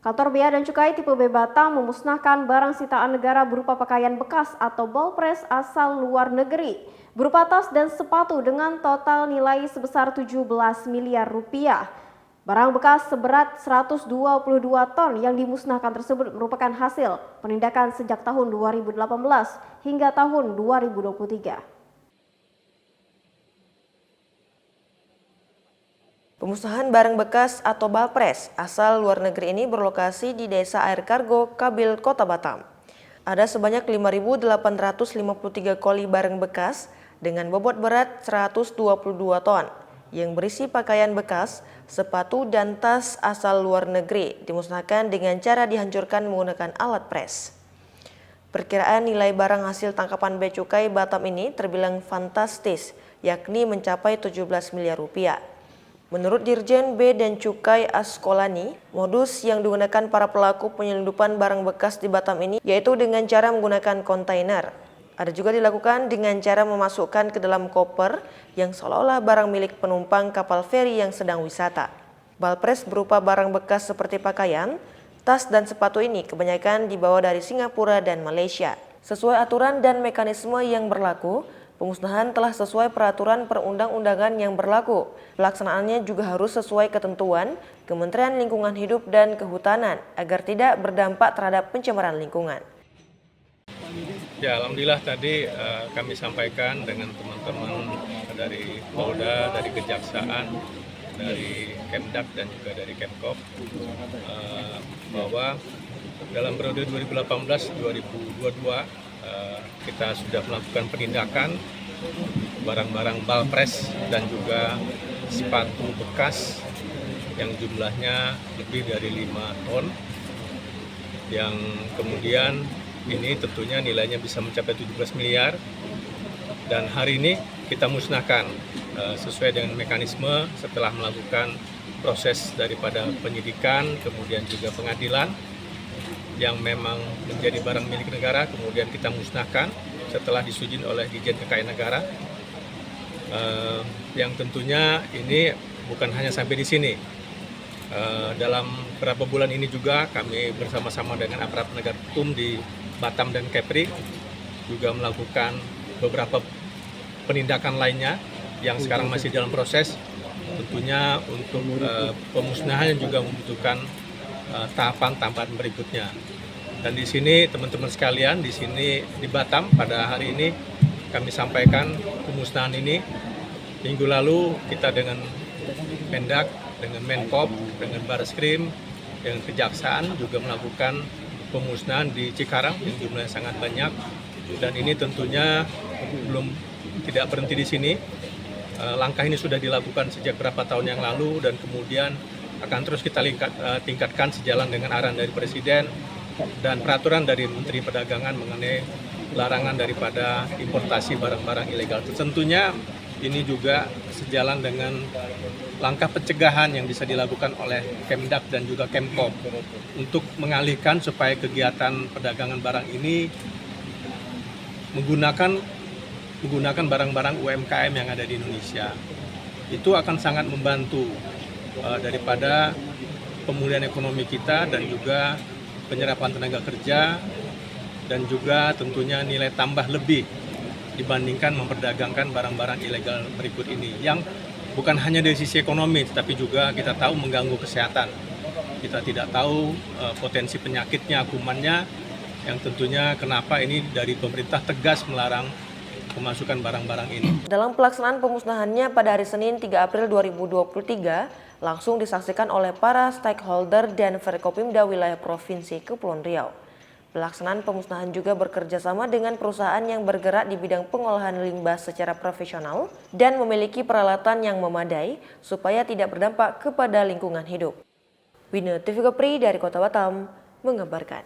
Kantor Bea dan Cukai tipe B Batam memusnahkan barang sitaan negara berupa pakaian bekas atau ballpress asal luar negeri, berupa tas dan sepatu dengan total nilai sebesar 17 miliar rupiah. Barang bekas seberat 122 ton yang dimusnahkan tersebut merupakan hasil penindakan sejak tahun 2018 hingga tahun 2023. Pemusnahan barang bekas atau ballpress asal luar negeri ini berlokasi di Desa Air Kargo, Kabil, Kota Batam. Ada sebanyak 5.853 koli barang bekas dengan bobot berat 122 ton yang berisi pakaian bekas, sepatu, dan tas asal luar negeri dimusnahkan dengan cara dihancurkan menggunakan alat pres. Perkiraan nilai barang hasil tangkapan Bea Cukai Batam ini terbilang fantastis, yakni mencapai 17 miliar rupiah. Menurut Dirjen Bea dan Cukai Askolani, modus yang digunakan para pelaku penyelundupan barang bekas di Batam ini yaitu dengan cara menggunakan kontainer. Ada juga dilakukan dengan cara memasukkan ke dalam koper yang seolah-olah barang milik penumpang kapal feri yang sedang wisata. Ballpress berupa barang bekas seperti pakaian, tas dan sepatu ini kebanyakan dibawa dari Singapura dan Malaysia. Sesuai aturan dan mekanisme yang berlaku, pemusnahan telah sesuai peraturan perundang-undangan yang berlaku. Pelaksanaannya juga harus sesuai ketentuan Kementerian Lingkungan Hidup dan Kehutanan agar tidak berdampak terhadap pencemaran lingkungan. Ya, alhamdulillah tadi kami sampaikan dengan teman-teman dari Polda, dari Kejaksaan, dari Kemdak dan juga dari Kemkop bahwa dalam periode 2018-2022 kita sudah melakukan penindakan barang-barang ballpress dan juga sepatu bekas yang jumlahnya lebih dari 5 ton yang kemudian ini tentunya nilainya bisa mencapai 17 miliar dan hari ini kita musnahkan sesuai dengan mekanisme setelah melakukan proses daripada penyidikan kemudian juga pengadilan yang memang menjadi barang milik negara kemudian kita musnahkan setelah disetujui oleh Ditjen Kekayaan Negara yang tentunya ini bukan hanya sampai di sini. Dalam beberapa bulan ini juga kami bersama-sama dengan aparat penegak hukum di Batam dan Kepri juga melakukan beberapa penindakan lainnya yang sekarang masih dalam proses. Tentunya untuk pemusnahan juga membutuhkan tahapan-tahapan berikutnya. Dan di sini teman-teman sekalian di sini di Batam pada hari ini kami sampaikan pemusnahan ini. Minggu lalu kita dengan Mendak, dengan Menkop, dengan Bareskrim, dengan Kejaksaan juga melakukan pemusnahan di Cikarang yang jumlahnya sangat banyak dan ini tentunya tidak berhenti di sini. Langkah ini sudah dilakukan sejak beberapa tahun yang lalu dan kemudian akan terus kita tingkatkan sejalan dengan arahan dari Presiden dan peraturan dari Menteri Perdagangan mengenai larangan daripada importasi barang-barang ilegal. Tentunya ini juga sejalan dengan langkah pencegahan yang bisa dilakukan oleh Kemdak dan juga Kemkop untuk mengalihkan supaya kegiatan perdagangan barang ini menggunakan barang-barang UMKM yang ada di Indonesia. Itu akan sangat membantu daripada pemulihan ekonomi kita dan juga penyerapan tenaga kerja dan juga tentunya nilai tambah lebih dibandingkan memperdagangkan barang-barang ilegal berikut ini yang bukan hanya dari sisi ekonomi tapi juga kita tahu mengganggu kesehatan. Kita tidak tahu potensi penyakitnya, kumannya yang tentunya kenapa ini dari pemerintah tegas melarang pemasukan barang-barang ini. Dalam pelaksanaan pemusnahannya pada hari Senin 3 April 2023 langsung disaksikan oleh para stakeholder dan Forkopimda wilayah Provinsi Kepulauan Riau. Pelaksanaan pemusnahan juga bekerja sama dengan perusahaan yang bergerak di bidang pengolahan limbah secara profesional dan memiliki peralatan yang memadai supaya tidak berdampak kepada lingkungan hidup. Wina TV Kepri dari Kota Batam mengabarkan.